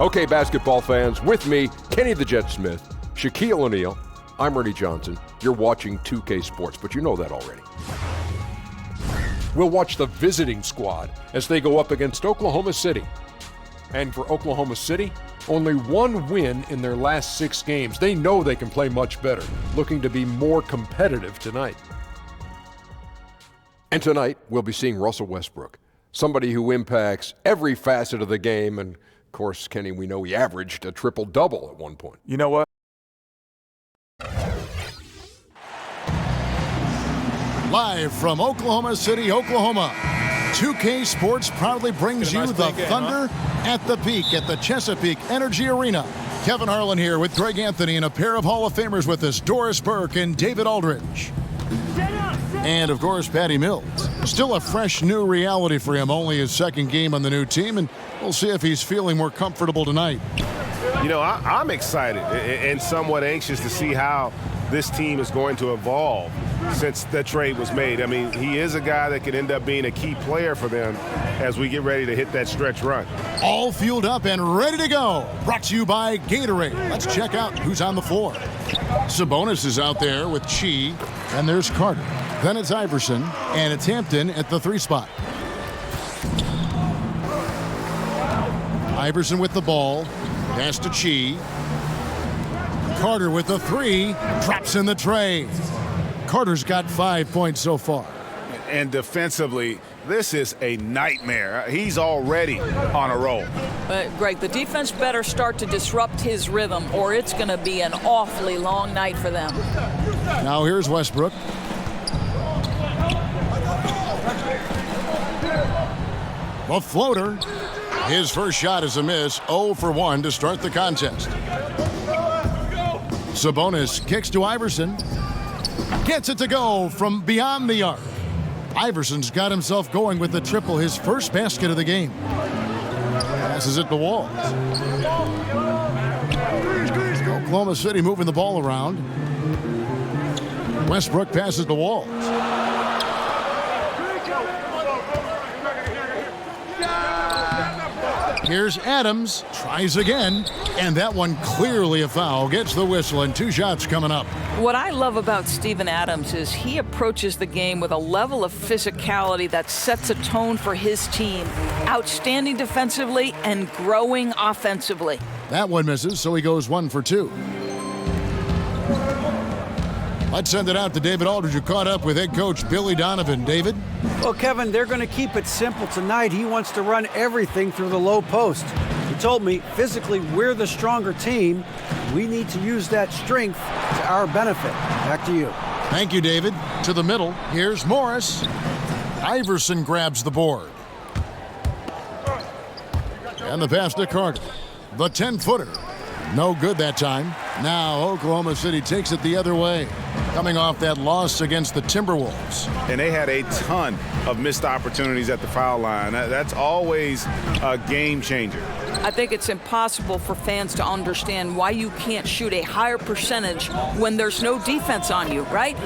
Okay, basketball fans, with me, Kenny the Jet Smith, Shaquille O'Neal, I'm Ernie Johnson. You're watching 2K Sports, but you know that already. We'll watch the visiting squad as they go up against Oklahoma City. And for Oklahoma City, only one win in their last 6 games. They know they can play much better, looking to be more competitive tonight. And tonight, we'll be seeing Russell Westbrook, somebody who impacts every facet of the game. And of course, Kenny, we know he averaged a triple-double at one point. You know what? Live from Oklahoma City, Oklahoma, 2K Sports proudly brings you the Thunder at the peak at the Chesapeake Energy Arena. Kevin Harlan here with Greg Anthony and a pair of Hall of Famers with us, Doris Burke and David Aldridge. And, of course, Patty Mills. Still a fresh new reality for him, only his second game on the new team, and we'll see if he's feeling more comfortable tonight. You know, I'm excited and somewhat anxious to see how this team is going to evolve since the trade was made. I mean, he is a guy that could end up being a key player for them as we get ready to hit that stretch run. All fueled up and ready to go. Brought to you by Gatorade. Let's check out who's on the floor. Sabonis is out there with Chi, and there's Carter. Then it's Iverson, and it's Hampton at the 3 spot. Iverson with the ball. Pass to Chi. Carter with the 3. Drops in the tray. Carter's got 5 points so far. And defensively, this is a nightmare. He's already on a roll. Greg, the defense better start to disrupt his rhythm, or it's going to be an awfully long night for them. Now here's Westbrook. The floater. His first shot is a miss. 0 for 1 to start the contest. Sabonis kicks to Iverson. Gets it to go from beyond the arc. Iverson's got himself going with the triple, his first basket of the game. Passes it to Wall. Oklahoma City moving the ball around. Westbrook passes to Wall. Here's Adams, tries again, and that one clearly a foul. Gets the whistle, and 2 shots coming up. What I love about Steven Adams is he approaches the game with a level of physicality that sets a tone for his team. Outstanding defensively and growing offensively. That one misses, so he goes 1 for 2. Let's send it out to David Aldridge, who caught up with head coach Billy Donovan. David? Well, Kevin, they're going to keep it simple tonight. He wants to run everything through the low post. He told me, physically, we're the stronger team. We need to use that strength to our benefit. Back to you. Thank you, David. To the middle, here's Morris. Iverson grabs the board. And the pass to Carter. The 10-footer. No good that time. Now Oklahoma City takes it the other way, coming off that loss against the Timberwolves. And they had a ton of missed opportunities at the foul line. That's always a game changer. I think it's impossible for fans to understand why you can't shoot a higher percentage when there's no defense on you, right?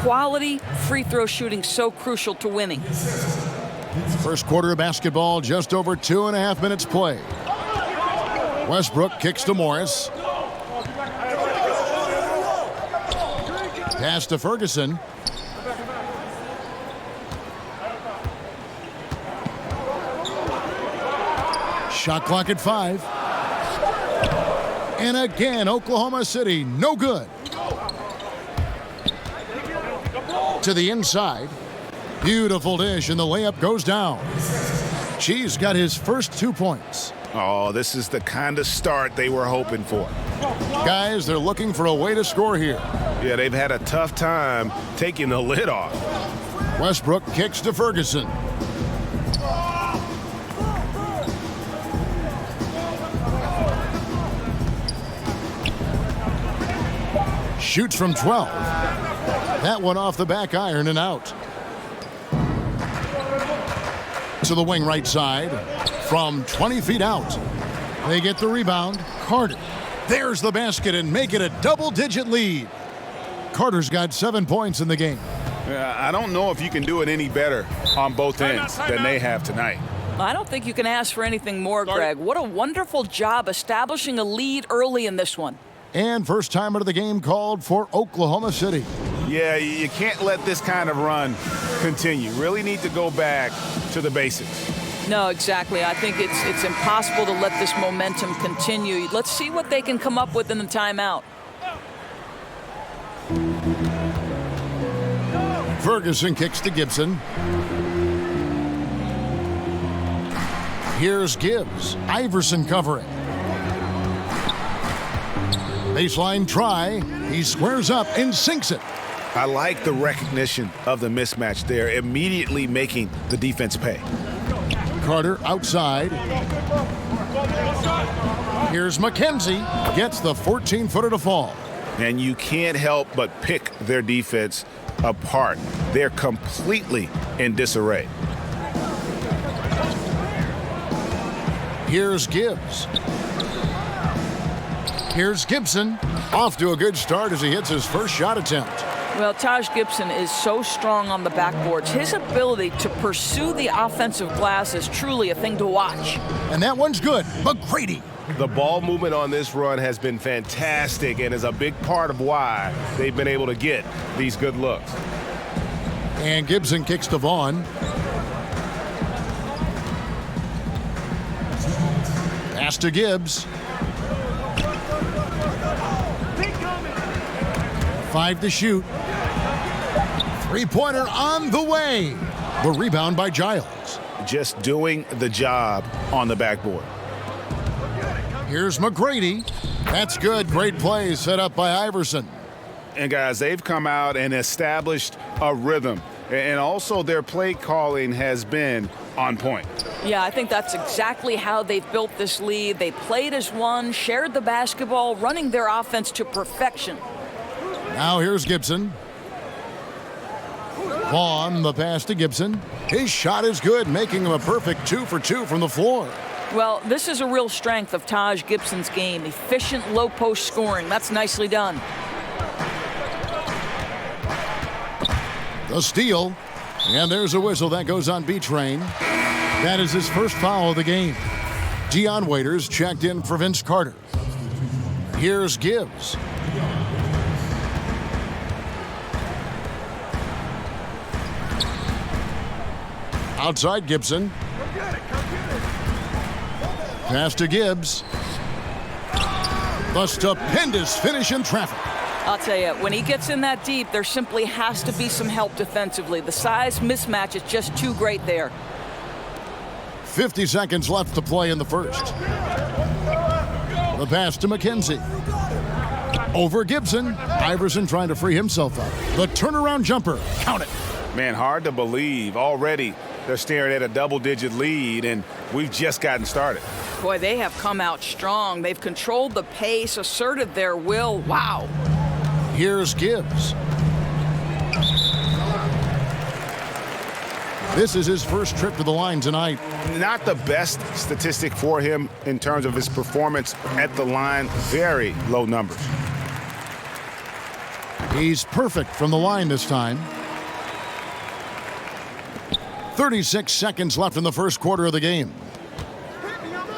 Quality free throw shooting so crucial to winning. First quarter of basketball, just over 2.5 minutes play. Westbrook kicks to Morris. Pass to Ferguson. Shot clock at 5. And again, Oklahoma City, no good. To the inside. Beautiful dish, and the layup goes down. Chi's got his first 2 points. Oh, this is the kind of start they were hoping for. Guys, they're looking for a way to score here. Yeah, they've had a tough time taking the lid off. Westbrook kicks to Ferguson. Shoots from 12. That one off the back iron and out. To the wing right side from 20 feet out. They get the rebound. Carter. There's the basket and make it a double-digit lead. Carter's got 7 points in the game. I don't know if you can do it any better on both ends than they have tonight. I don't think you can ask for anything more, Greg. What a wonderful job establishing a lead early in this one. And first time out of the game called for Oklahoma City. Yeah, you can't let this kind of run continue. Really need to go back to the basics. No, exactly. I think it's impossible to let this momentum continue. Let's see what they can come up with in the timeout. Ferguson kicks to Gibson. Here's Gibbs. Iverson covering. Baseline try. He squares up and sinks it. I like the recognition of the mismatch there, immediately making the defense pay. Carter outside. Here's McKenzie. Gets the 14-footer to fall. And you can't help but pick their defense apart. They're completely in disarray. Here's Gibbs. Here's Gibson. Off to a good start as he hits his first shot attempt. Well, Taj Gibson is so strong on the backboards. His ability to pursue the offensive glass is truly a thing to watch. And that one's good. McGrady. The ball movement on this run has been fantastic and is a big part of why they've been able to get these good looks. And Gibson kicks to Vaughn. Pass to Gibbs. 5 to shoot. Three-pointer on the way. The rebound by Giles. Just doing the job on the backboard. Here's McGrady. That's good. Great play set up by Iverson. And guys, they've come out and established a rhythm. And also their play calling has been on point. Yeah, I think that's exactly how they've built this lead. They played as one, shared the basketball, running their offense to perfection. Now here's Gibson. Vaughn, the pass to Gibson. His shot is good, making him a perfect 2 for 2 from the floor. Well, this is a real strength of Taj Gibson's game. Efficient low-post scoring. That's nicely done. The steal. And there's a whistle that goes on B-Train. That is his first foul of the game. Dion Waiters checked in for Vince Carter. Here's Gibbs. Outside Gibson. Pass to Gibbs. The stupendous finish in traffic. I'll tell you, when he gets in that deep, there simply has to be some help defensively. The size mismatch is just too great there. 50 seconds left to play in the first. The pass to McKenzie. Over Gibson. Iverson trying to free himself up. The turnaround jumper. Count it. Man, hard to believe. Already they're staring at a double-digit lead, and we've just gotten started. Boy, they have come out strong. They've controlled the pace, asserted their will. Wow. Here's Gibbs. This is his first trip to the line tonight. Not the best statistic for him in terms of his performance at the line. Very low numbers. He's perfect from the line this time. 36 seconds left in the first quarter of the game.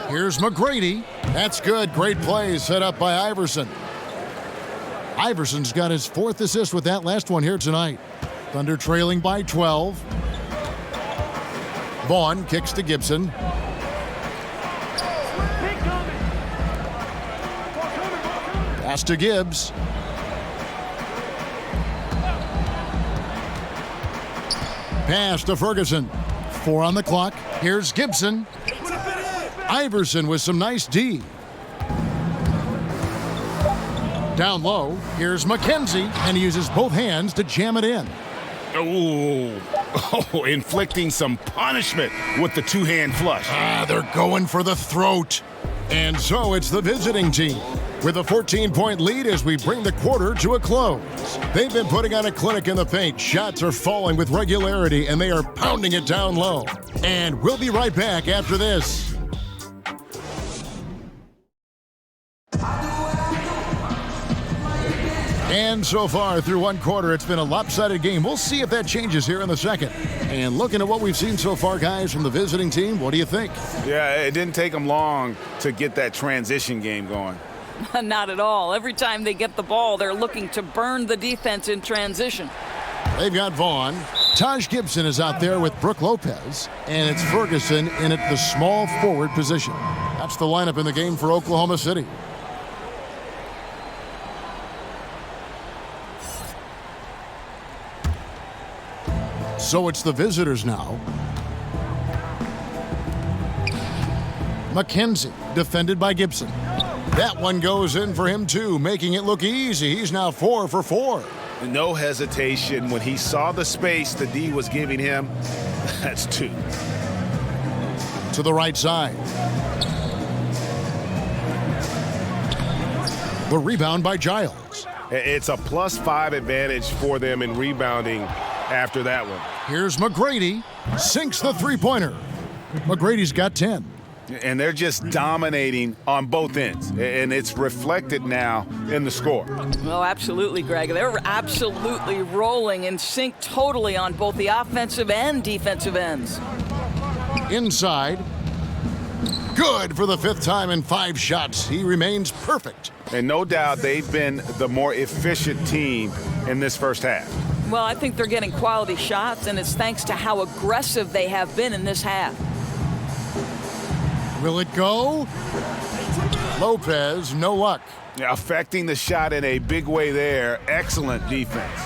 Here's McGrady. That's good. Great play set up by Iverson. Iverson's got his 4th assist with that last one here tonight. Thunder trailing by 12. Vaughn kicks to Gibson. Pass to Gibbs. Pass to Ferguson. 4 on the clock. Here's Gibson. Iverson with some nice D. Down low, here's McKenzie, and he uses both hands to jam it in. Oh, inflicting some punishment with the two-hand flush. They're going for the throat. And so it's the visiting team with a 14-point lead as we bring the quarter to a close. They've been putting on a clinic in the paint. Shots are falling with regularity, and they are pounding it down low. And we'll be right back after this. And so far through one quarter, it's been a lopsided game. We'll see if that changes here in the second. And looking at what we've seen so far, guys, from the visiting team, what do you think? Yeah, it didn't take them long to get that transition game going. Not at all. Every time they get the ball, they're looking to burn the defense in transition. They've got Vaughn. Taj Gibson is out there with Brooke Lopez. And it's Ferguson in at the small forward position. That's the lineup in the game for Oklahoma City. So it's the visitors now. McKenzie, defended by Gibson. That one goes in for him, too, making it look easy. He's now 4 for 4. No hesitation. When he saw the space the D was giving him, that's 2. To the right side. The rebound by Giles. It's a +5 advantage for them in rebounding after that one. Here's McGrady. Sinks the three-pointer. McGrady's got 10. And they're just dominating on both ends. And it's reflected now in the score. Oh, absolutely, Greg. They're absolutely rolling in sync totally on both the offensive and defensive ends. Inside. Good for the 5th time in 5 shots. He remains perfect. And no doubt they've been the more efficient team in this first half. Well, I think they're getting quality shots, and it's thanks to how aggressive they have been in this half. Will it go? Lopez, no luck. Yeah, affecting the shot in a big way there. Excellent defense.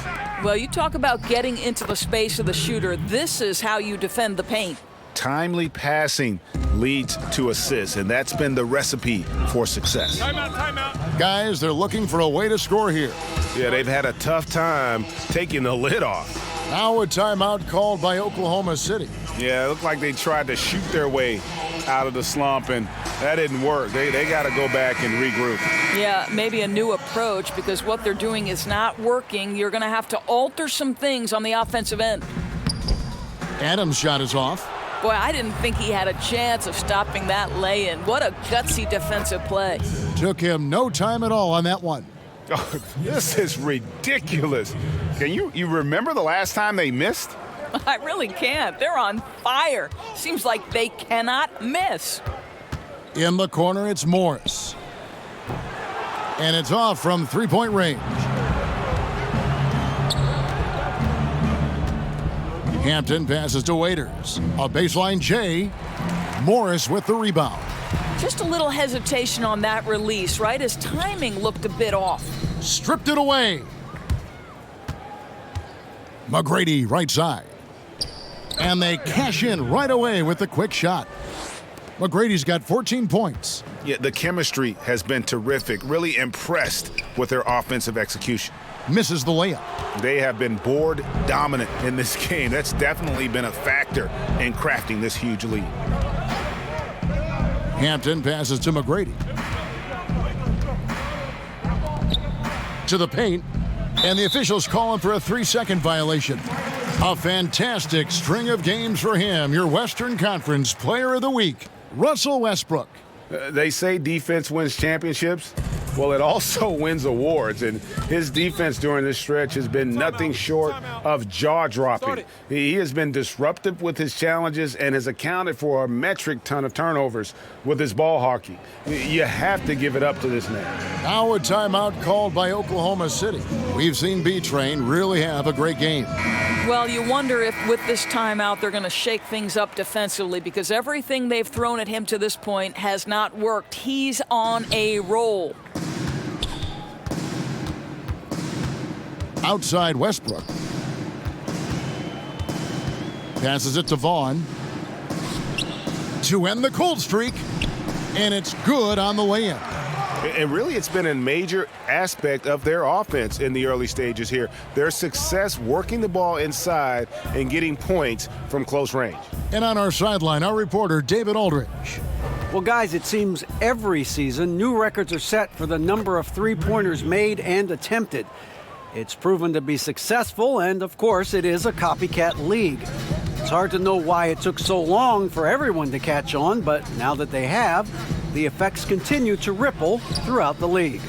Well, you talk about getting into the space of the shooter. This is how you defend the paint. Timely passing leads to assists, and that's been the recipe for success. Timeout. Guys, they're looking for a way to score here. Yeah, they've had a tough time taking the lid off. Now a timeout called by Oklahoma City. Yeah, it looked like they tried to shoot their way out of the slump, and that didn't work. They got to go back and regroup. Yeah, maybe a new approach, because what they're doing is not working. You're going to have to alter some things on the offensive end. Adams' shot is off. Boy, I didn't think he had a chance of stopping that lay-in. What a gutsy defensive play. Took him no time at all on that one. Oh, this is ridiculous. Can you remember the last time they missed? I really can't. They're on fire. Seems like they cannot miss. In the corner, it's Morris. And it's off from three-point range. Hampton passes to Waiters. A baseline J. Morris with the rebound. Just a little hesitation on that release, right? His timing looked a bit off. Stripped it away. McGrady, right side. And they cash in right away with the quick shot. McGrady's got 14 points. Yeah, the chemistry has been terrific. Really impressed with their offensive execution. Misses the layup. They have been board dominant in this game. That's definitely been a factor in crafting this huge lead. Hampton passes to McGrady. To the paint. And the officials call him for a 3-second violation. A fantastic string of games for him. Your Western Conference Player of the Week, Russell Westbrook. They say defense wins championships. Well, it also wins awards, and his defense during this stretch has been nothing short of jaw-dropping. He has been disruptive with his challenges and has accounted for a metric ton of turnovers with his ball hockey. You have to give it up to this man. Now a timeout called by Oklahoma City. We've seen B-Train really have a great game. Well, you wonder if with this timeout they're going to shake things up defensively, because everything they've thrown at him to this point has not worked. He's on a roll. Outside Westbrook. Passes it to Vaughn. To end the cold streak. And it's good on the way-in. And really, it's been a major aspect of their offense in the early stages here. Their success working the ball inside and getting points from close range. And on our sideline, our reporter, David Aldridge. Well, guys, it seems every season new records are set for the number of three-pointers made and attempted. It's proven to be successful, and of course, it is a copycat league. It's hard to know why it took so long for everyone to catch on, but now that they have, the effects continue to ripple throughout the league.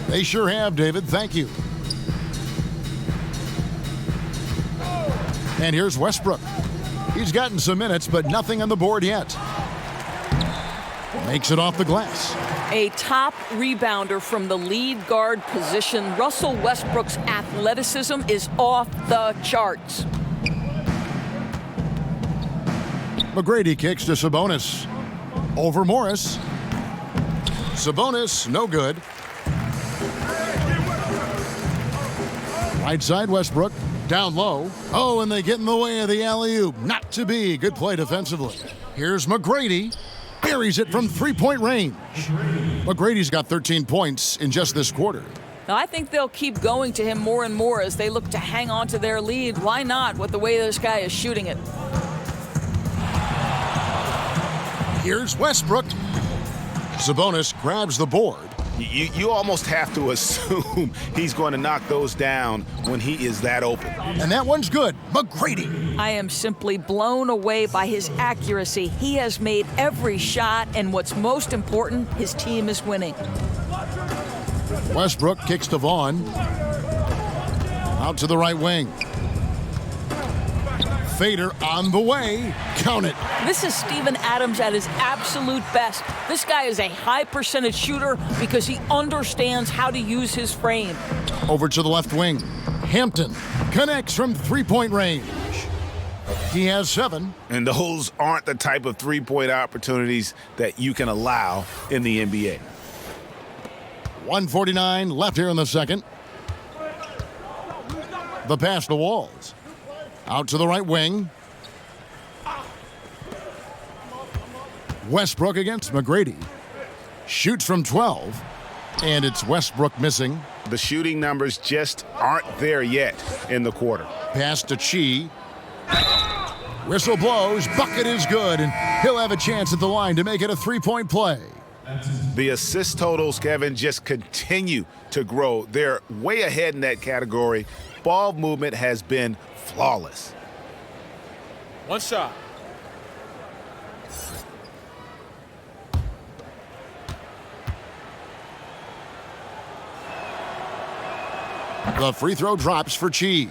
They sure have, David. Thank you. And here's Westbrook. He's gotten some minutes, but nothing on the board yet. Makes it off the glass. A top rebounder from the lead guard position. Russell Westbrook's athleticism is off the charts. McGrady kicks to Sabonis. Over Morris. Sabonis, no good. Right side, Westbrook. Down low. Oh, and they get in the way of the alley-oop. Not to be. Good play defensively. Here's McGrady. Buries it from three-point range. McGrady's got 13 points in just this quarter. Now, I think they'll keep going to him more and more as they look to hang on to their lead. Why not with the way this guy is shooting it? Here's Westbrook. Sabonis grabs the board. You almost have to assume he's going to knock those down when he is that open. And that one's good. McGrady. I am simply blown away by his accuracy. He has made every shot, and what's most important, his team is winning. Westbrook kicks to Vaughn. Out to the right wing. Fader on the way. Count it. This is Steven Adams at his absolute best. This guy is a high percentage shooter because he understands how to use his frame. Over to the left wing. Hampton connects from three-point range. He has 7. And those aren't the type of three-point opportunities that you can allow in the NBA. 1:49 left here in the second. The pass to Walls. Out to the right wing. Westbrook against McGrady. Shoots from 12. And it's Westbrook missing. The shooting numbers just aren't there yet in the quarter. Pass to Chi. Whistle blows. Bucket is good. And he'll have a chance at the line to make it a three-point play. The assist totals, Kevin, just continue to grow. They're way ahead in that category. Ball movement has been flawless. One shot. The free throw drops for Chi.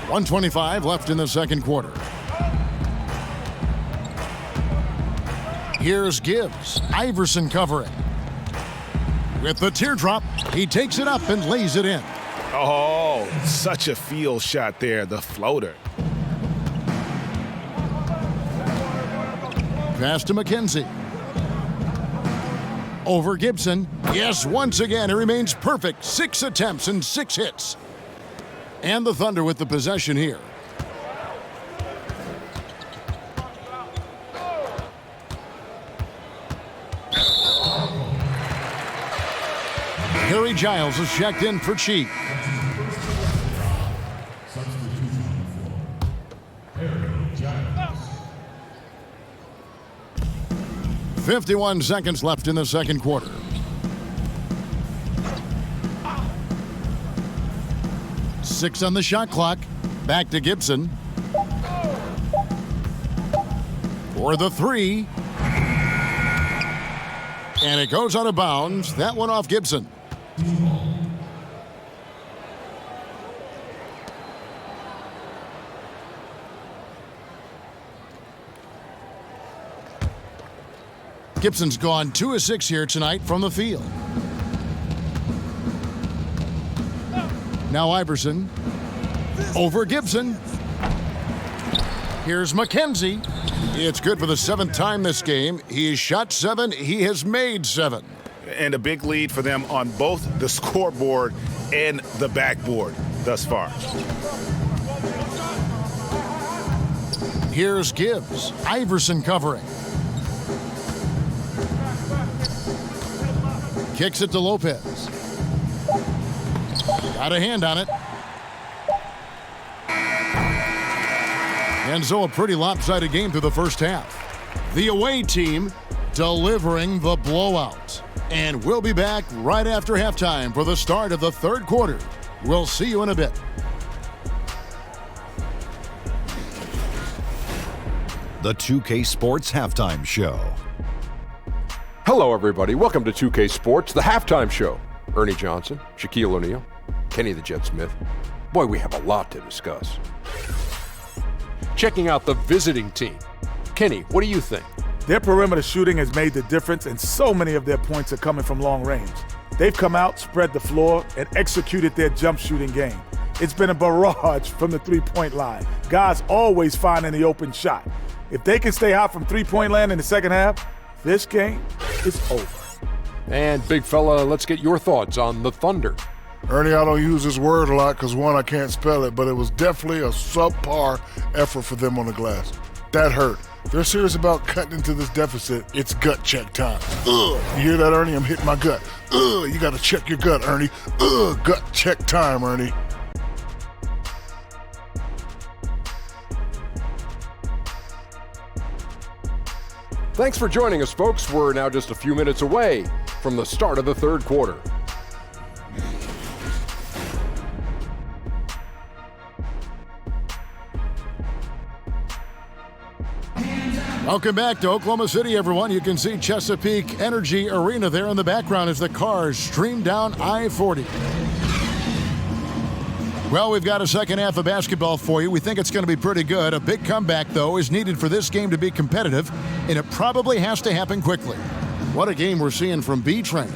1:25 left in the second quarter. Here's Gibbs. Iverson covering. With the teardrop, he takes it up and lays it in. Oh, such a field shot there, the floater. Pass to McKenzie. Over Gibson. Yes, once again, it remains perfect. 6 attempts and 6 hits. And the Thunder with the possession here. Harry Giles is checked in for Chi. Giles. 51 seconds left in the second quarter. Six on the shot clock. Back to Gibson. For the three. And it goes out of bounds. That one off Gibson. Gibson's gone 2 of 6 here tonight from the field. Now Iverson. Over Gibson. Here's McKenzie. It's good for the 7th time this game. He has shot 7. He has made 7. And a big lead for them on both the scoreboard and the backboard thus far. Here's Gibbs. Iverson covering. Kicks it to Lopez. Got a hand on it. And so a pretty lopsided game through the first half. The away team delivering the blowout. And we'll be back right after halftime for the start of the third quarter. We'll see you in a bit. The 2K Sports Halftime Show. Hello, everybody. Welcome to 2K Sports, the halftime show. Ernie Johnson, Shaquille O'Neal, Kenny the Jet Smith. Boy, we have a lot to discuss. Checking out the visiting team. Kenny, what do you think? Their perimeter shooting has made the difference, and so many of their points are coming from long range. They've come out, spread the floor, and executed their jump shooting game. It's been a barrage from the three-point line. Guys always finding the open shot. If they can stay hot from three-point land in the second half, this game is over. And big fella, let's get your thoughts on the Thunder. Ernie, I don't use this word a lot because, one, I can't spell it, but it was definitely a subpar effort for them on the glass. That hurt. If they're serious about cutting into this deficit, it's gut check time. Ugh. You hear that, Ernie? I'm hitting my gut. Ugh. You got to check your gut, Ernie. Ugh. Gut check time, Ernie. Thanks for joining us, folks. We're now just a few minutes away from the start of the third quarter. Welcome back to Oklahoma City, everyone. You can see Chesapeake Energy Arena there in the background as the cars stream down I-40. Well, we've got a second half of basketball for you. We think it's going to be pretty good. A big comeback, though, is needed for this game to be competitive, and it probably has to happen quickly. What a game we're seeing from B-Train.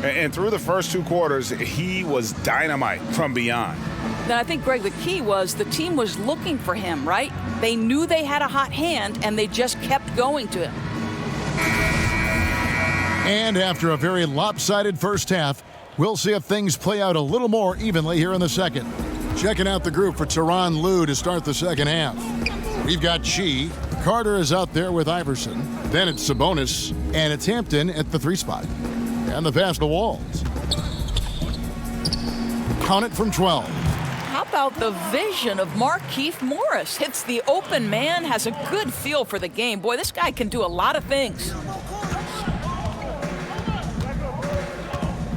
And through the first two quarters, he was dynamite from beyond. Now, I think, Greg, the key was the team was looking for him, right? They knew they had a hot hand, and they just kept going to him. And after a very lopsided first half, we'll see if things play out a little more evenly here in the second. Checking out the group for Tyronn Lue to start the second half. We've got Chi. Carter is out there with Iverson. Then it's Sabonis, and it's Hampton at the 3 spot. And the pass to Walls. Count it from 12. How about the vision of Markieff Morris? Hits the open man, has a good feel for the game. Boy, this guy can do a lot of things.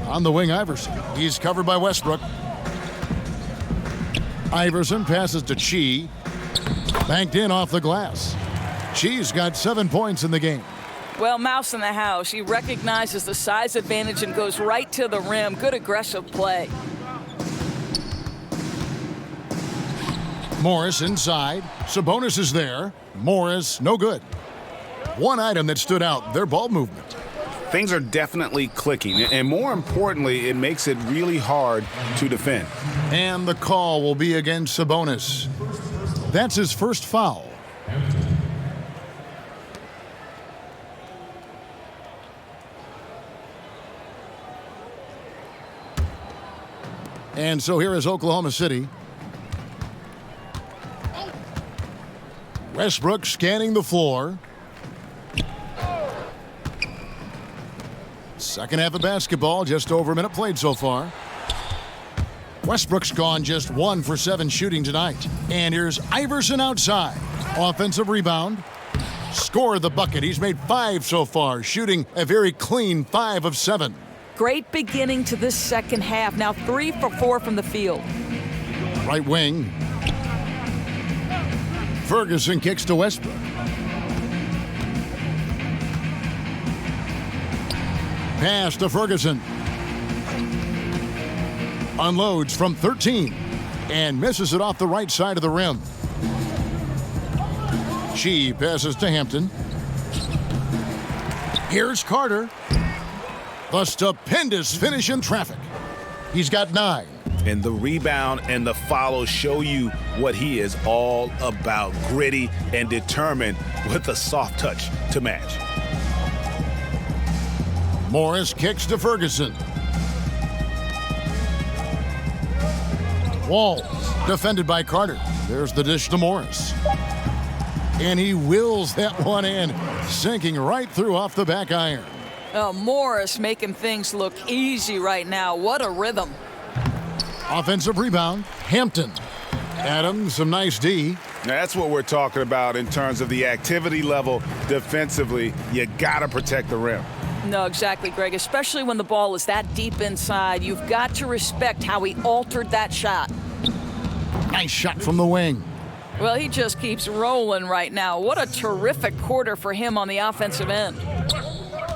On the wing, Iverson. He's covered by Westbrook. Iverson passes to Chi. Banked in off the glass. Chi's got 7 points in the game. Well, Mouse in the house. He recognizes the size advantage and goes right to the rim. Good aggressive play. Morris inside. Sabonis is there. Morris, no good. One item that stood out, their ball movement. Things are definitely clicking, and more importantly, it makes it really hard to defend. And the call will be against Sabonis. That's his first foul. And so here is Oklahoma City. Westbrook scanning the floor. Second half of basketball, just over a minute played so far. Westbrook's gone just 1 for 7 shooting tonight. And here's Iverson outside. Offensive rebound. Scored the bucket. He's made 5 so far, shooting a very clean 5 of 7. Great beginning to this second half. Now 3 for 4 from the field. Right wing. Ferguson kicks to Westbrook. Pass to Ferguson. Unloads from 13 and misses it off the right side of the rim. She passes to Hampton. Here's Carter. The stupendous finish in traffic. He's got 9. And the rebound and the follow show you what he is all about. Gritty and determined with a soft touch to match. Morris kicks to Ferguson. Walls defended by Carter. There's the dish to Morris. And he wills that one in, sinking right through off the back iron. Oh, Morris making things look easy right now. What a rhythm. Offensive rebound, Hampton. Adams, some nice D. That's what we're talking about in terms of the activity level defensively. You got to protect the rim. No, exactly, Greg. Especially when the ball is that deep inside. You've got to respect how he altered that shot. Nice shot from the wing. Well, he just keeps rolling right now. What a terrific quarter for him on the offensive end.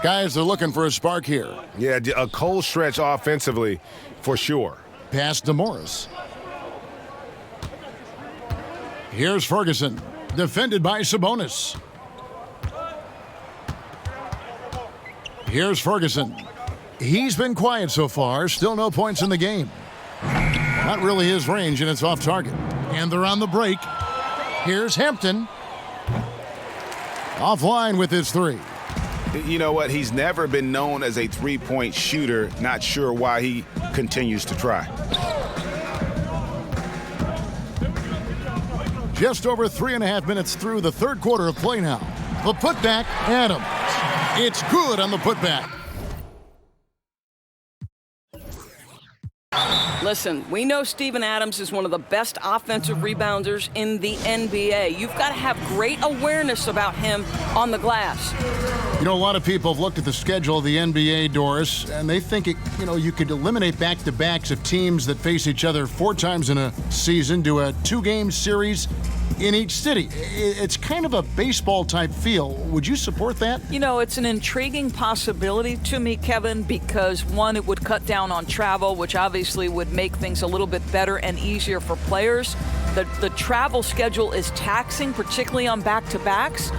Guys, they're looking for a spark here. Yeah, a cold stretch offensively for sure. Pass to Morris. Here's Ferguson, defended by Sabonis. Here's Ferguson. He's been quiet so far, still no points in the game. Not really his range, and it's off target. And they're on the break. Here's Hampton. Offline with his three. You know what? He's never been known as a three-point shooter. Not sure why he continues to try. Just over 3.5 minutes through the third quarter of play now. The putback, Adams. It's good on the putback. Listen, we know Steven Adams is one of the best offensive rebounders in the NBA. You've got to have great awareness about him on the glass. You know, a lot of people have looked at the schedule of the NBA, Doris, and they think, you could eliminate back-to-backs of teams that face each other 4 times in a season, do a 2-game series in each city. It's kind of a baseball-type feel. Would you support that? You know, it's an intriguing possibility to me, Kevin, because, one, it would cut down on travel, which obviously would make things a little bit better and easier for players. The travel schedule is taxing, particularly on back-to-backs.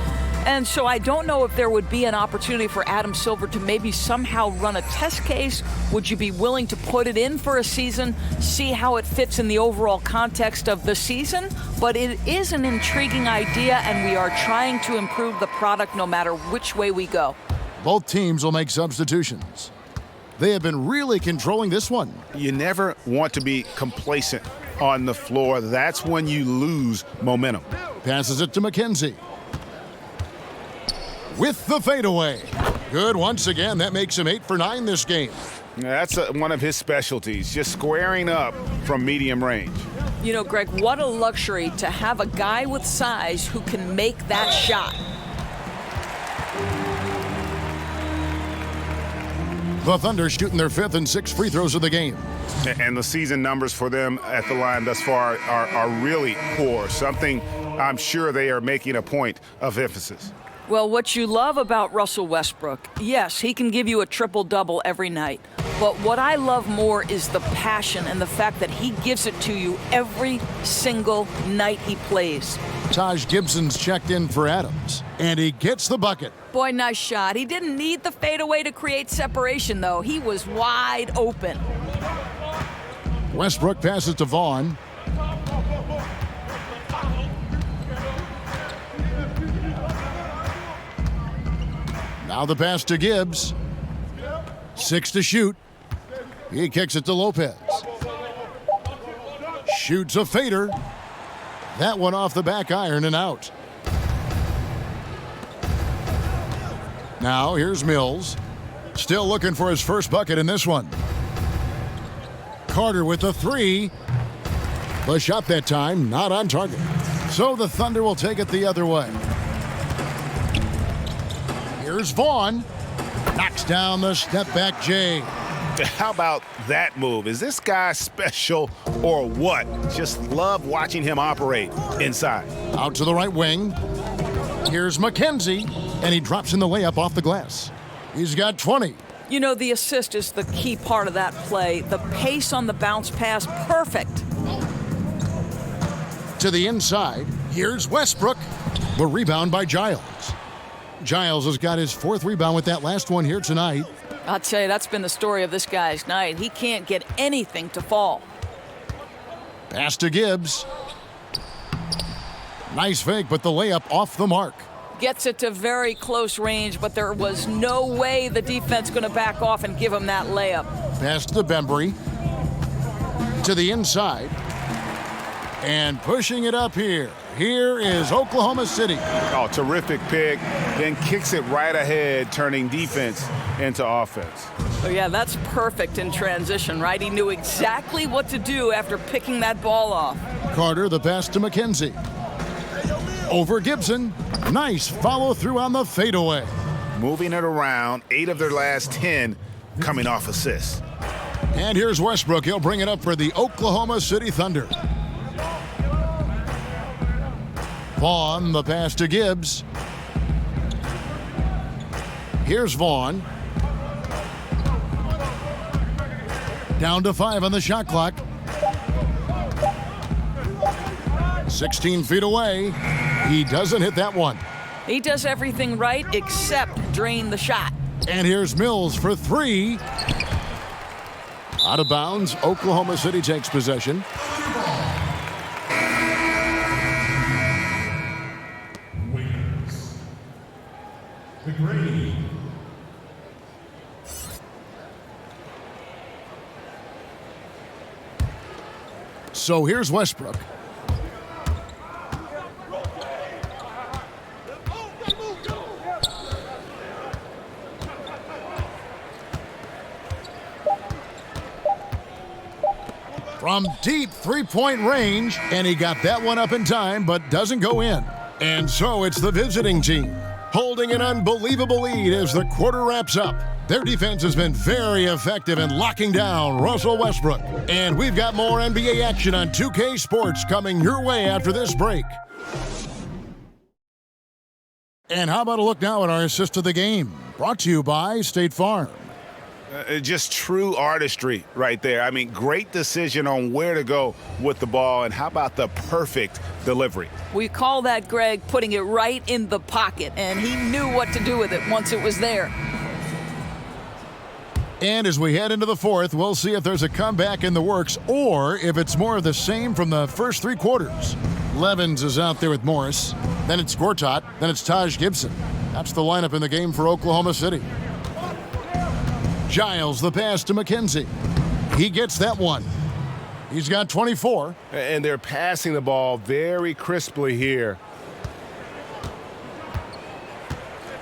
And so I don't know if there would be an opportunity for Adam Silver to maybe somehow run a test case. Would you be willing to put it in for a season, see how it fits in the overall context of the season? But it is an intriguing idea, and we are trying to improve the product no matter which way we go. Both teams will make substitutions. They have been really controlling this one. You never want to be complacent on the floor. That's when you lose momentum. Passes it to McKenzie. With the fadeaway. Good once again. That makes him 8 for 9 this game. That's one of his specialties, just squaring up from medium range. You know, Greg, what a luxury to have a guy with size who can make that shot. The Thunder shooting their 5th and 6th free throws of the game. And the season numbers for them at the line thus far are really poor, something I'm sure they are making a point of emphasis. Well, what you love about Russell Westbrook, yes, he can give you a triple-double every night. But what I love more is the passion and the fact that he gives it to you every single night he plays. Taj Gibson's checked in for Adams, and he gets the bucket. Boy, nice shot. He didn't need the fadeaway to create separation, though. He was wide open. Westbrook passes to Vaughn. Now the pass to Gibbs. 6 to shoot. He kicks it to Lopez. Shoots a fader. That one off the back iron and out. Now here's Mills. Still looking for his first bucket in this one. Carter with the 3. The shot that time not on target. So the Thunder will take it the other way. Here's Vaughn. Knocks down the step-back J. How about that move? Is this guy special or what? Just love watching him operate inside. Out to the right wing. Here's McKenzie, and he drops in the layup off the glass. He's got 20. You know, the assist is the key part of that play. The pace on the bounce pass, perfect. To the inside, here's Westbrook. The rebound by Giles. Giles has got his 4th rebound with that last one here tonight. I'll tell you, that's been the story of this guy's night. He can't get anything to fall. Pass to Gibbs. Nice fake, but the layup off the mark. Gets it to very close range, but there was no way the defense going to back off and give him that layup. Pass to Bembry. To the inside. And pushing it up here. Here is Oklahoma City. Oh, terrific pick. Then kicks it right ahead, turning defense into offense. Oh, yeah, that's perfect in transition, right? He knew exactly what to do after picking that ball off. Carter, the pass to McKenzie. Over Gibson. Nice follow-through on the fadeaway. Moving it around, 8 of their last 10 coming off assists. And here's Westbrook. He'll bring it up for the Oklahoma City Thunder. Vaughn, the pass to Gibbs. Here's Vaughn. Down to 5 on the shot clock. 16 feet away. He doesn't hit that one. He does everything right except drain the shot. And here's Mills for three. Out of bounds. Oklahoma City takes possession. Winners. The Grady. So here's Westbrook. From deep three-point range, and he got that one up in time, but doesn't go in. And so it's the visiting team, holding an unbelievable lead as the quarter wraps up. Their defense has been very effective in locking down Russell Westbrook. And we've got more NBA action on 2K Sports coming your way after this break. And how about a look now at our assist of the game, brought to you by State Farm. Just true artistry right there. I mean, great decision on where to go with the ball, and how about the perfect delivery? We call that, Greg, putting it right in the pocket, and he knew what to do with it once it was there. And as we head into the fourth, we'll see if there's a comeback in the works or if it's more of the same from the first three quarters. Levens is out there with Morris. Then it's Gortat. Then it's Taj Gibson. That's the lineup in the game for Oklahoma City. Giles, the pass to McKenzie. He gets that one. He's got 24. And they're passing the ball very crisply here.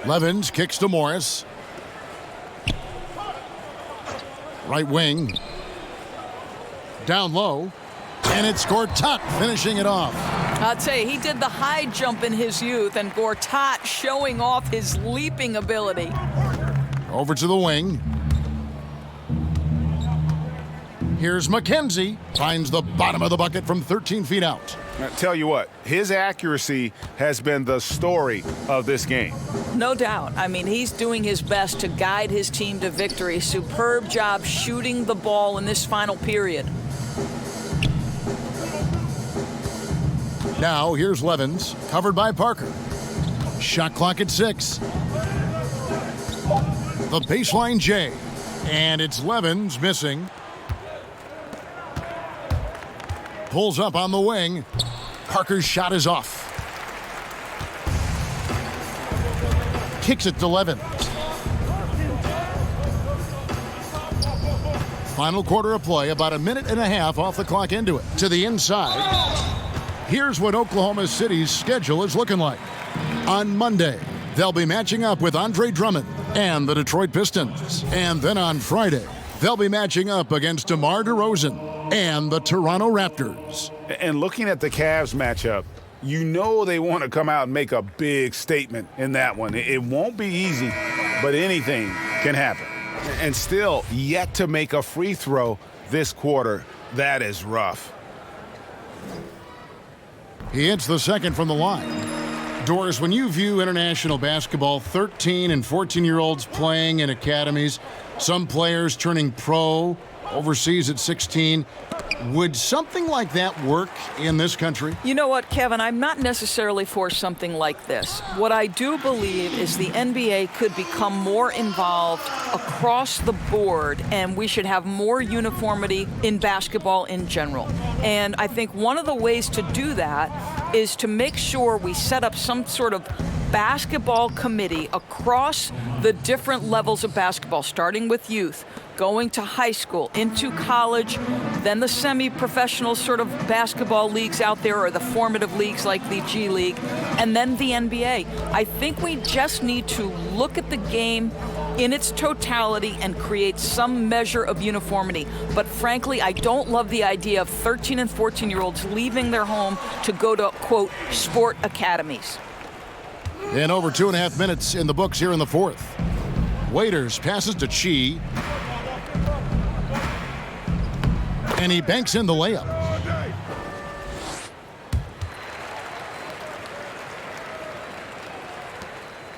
Levens kicks to Morris. Right wing. Down low. And it's Gortat finishing it off. I'd say he did the high jump in his youth, and Gortat showing off his leaping ability. Over to the wing. Here's McKenzie. Finds the bottom of the bucket from 13 feet out. I tell you what, his accuracy has been the story of this game. No doubt. I mean, he's doing his best to guide his team to victory. Superb job shooting the ball in this final period. Now, here's Levens, covered by Parker. Shot clock at 6. The baseline J. And it's Levens missing. Pulls up on the wing. Parker's shot is off. Kicks it to Levens. Final quarter of play, about a minute and a half off the clock into it. To the inside. Here's what Oklahoma City's schedule is looking like. On Monday, they'll be matching up with Andre Drummond and the Detroit Pistons. And then on Friday, they'll be matching up against DeMar DeRozan and the Toronto Raptors. And looking at the Cavs matchup, you know they want to come out and make a big statement in that one. It won't be easy, but anything can happen. And still yet to make a free throw this quarter. That is rough. He hits the second from the line. Doris, when you view international basketball, 13 and 14-year-olds playing in academies, some players turning pro overseas at 16, would something like that work in this country? You know what, Kevin? I'm not necessarily for something like this. What I do believe is the NBA could become more involved across the board, and we should have more uniformity in basketball in general. And I think one of the ways to do that is to make sure we set up some sort of basketball committee across the different levels of basketball, starting with youth, going to high school, into college, then the semi-professional sort of basketball leagues out there, or the formative leagues like the G League, and then the NBA. I think we just need to look at the game in its totality and create some measure of uniformity. But frankly, I don't love the idea of 13 and 14-year-olds leaving their home to go to, quote, sport academies. And over 2.5 minutes in the books here in the fourth. Waiters passes to Chi. And he banks in the layup.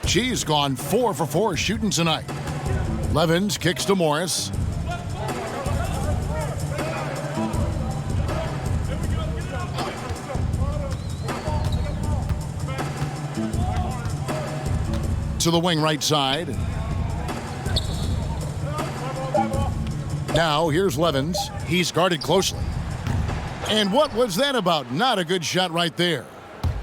Chi's gone 4 for 4 shooting tonight. Levens kicks to Morris. to the wing right side. Now here's Levens. He's guarded closely. And what was that about? Not a good shot right there.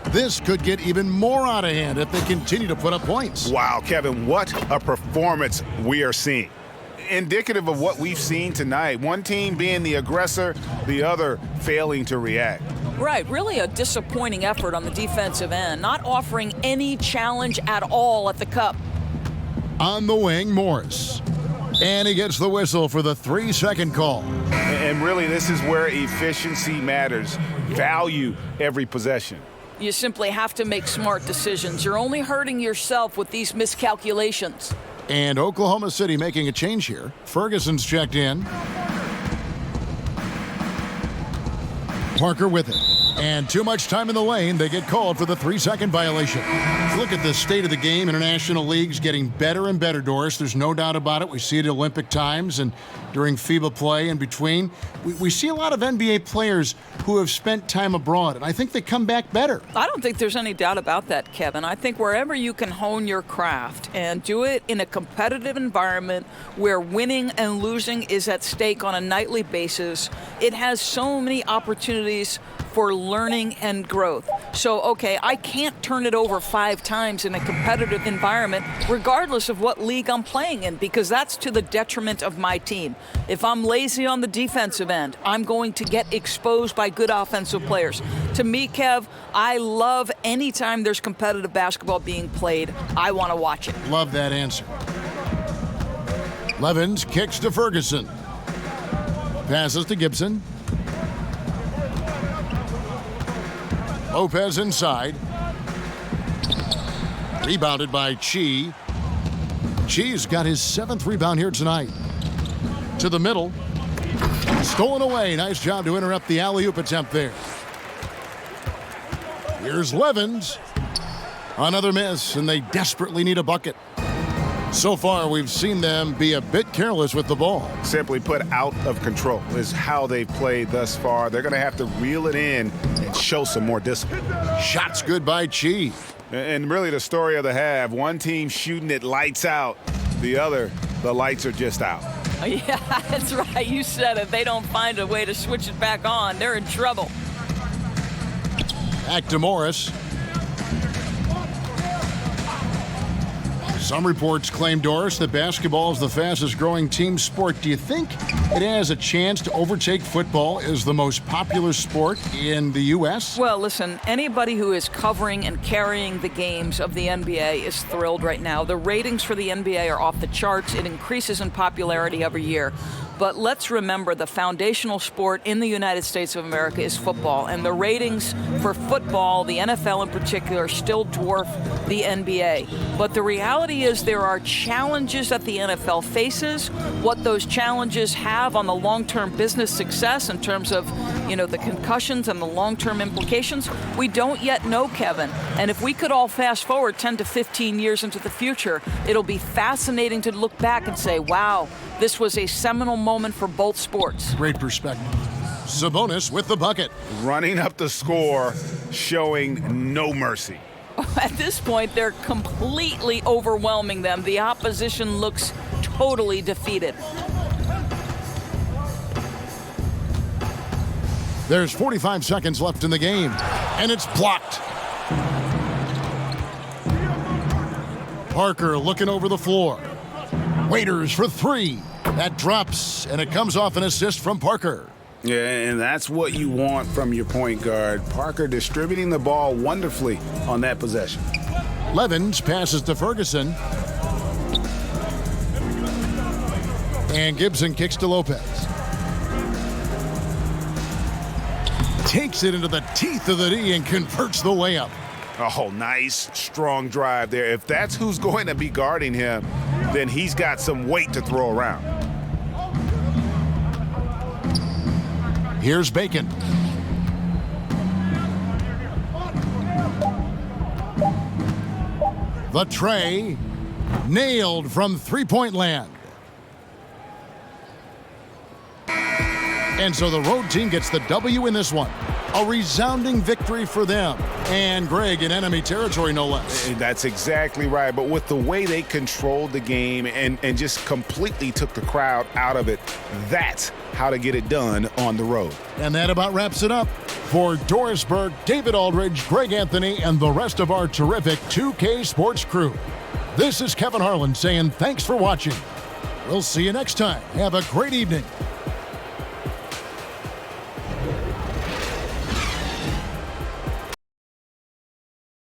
This could get even more out of hand if they continue to put up points. Wow, Kevin, what a performance we are seeing. Indicative of what we've seen tonight. One team being the aggressor, the other failing to react. Right, really a disappointing effort on the defensive end, not offering any challenge at all at the cup. On the wing, Morris. And he gets the whistle for the 3-second call. And really, this is where efficiency matters. Value every possession. You simply have to make smart decisions. You're only hurting yourself with these miscalculations. And Oklahoma City making a change here. Ferguson's checked in. Parker with it. And too much time in the lane. They get called for the 3-second violation. Look at the state of the game. International leagues getting better and better, Doris. There's no doubt about it. We see it at Olympic times and during FIBA play in between. We see a lot of NBA players who have spent time abroad, and I think they come back better. I don't think there's any doubt about that, Kevin. I think wherever you can hone your craft and do it in a competitive environment where winning and losing is at stake on a nightly basis, it has so many opportunities for learning and growth. So, okay, I can't turn it over 5 times in a competitive environment, regardless of what league I'm playing in, because that's to the detriment of my team. If I'm lazy on the defensive end, I'm going to get exposed by good offensive players. To me, Kev, I love any time there's competitive basketball being played. I want to watch it. Love that answer. Levens kicks to Ferguson. Passes to Gibson. Lopez inside. Rebounded by Chi. Chi's got his 7th rebound here tonight. To the middle. Stolen away. Nice job to interrupt the alley-oop attempt there. Here's Levens. Another miss, and they desperately need a bucket. So far, we've seen them be a bit careless with the ball. Simply put, out of control is how they've played thus far. They're going to have to reel it in and show some more discipline. Shots good by Chi. And really the story of the half, one team shooting it lights out, the other, the lights are just out. Yeah, that's right. You said it. They don't find a way to switch it back on. They're in trouble. Back to Morris. Some reports claim, Doris, that basketball is the fastest growing team sport. Do you think it has a chance to overtake football as the most popular sport in the U.S.? Well, listen, anybody who is covering and carrying the games of the NBA is thrilled right now. The ratings for the NBA are off the charts. It increases in popularity every year. But let's remember the foundational sport in the United States of America is football. And the ratings for football, the NFL in particular, still dwarf the NBA. But the reality is there are challenges that the NFL faces. What those challenges have on the long-term business success in terms of, the concussions and the long-term implications, we don't yet know, Kevin. And if we could all fast forward 10 to 15 years into the future, it'll be fascinating to look back and say, wow, this was a seminal moment for both sports. Great perspective. Sabonis with the bucket. Running up the score, showing no mercy. At this point, they're completely overwhelming them. The opposition looks totally defeated. There's 45 seconds left in the game, and it's blocked. Parker looking over the floor. Waiters for 3. That drops, and it comes off an assist from Parker. Yeah, and that's what you want from your point guard. Parker distributing the ball wonderfully on that possession. Levens passes to Ferguson. And Gibson kicks to Lopez. Takes it into the teeth of the D and converts the layup. Oh, nice, strong drive there. If that's who's going to be guarding him, then he's got some weight to throw around. Here's Bacon. The tray, nailed from three-point land. And so the road team gets the W in this one. A resounding victory for them. And Greg in enemy territory, no less. That's exactly right. But with the way they controlled the game and just completely took the crowd out of it, that's how to get it done on the road. And that about wraps it up. For Doris Burke, David Aldridge, Greg Anthony, and the rest of our terrific 2K Sports crew, this is Kevin Harlan saying thanks for watching. We'll see you next time. Have a great evening.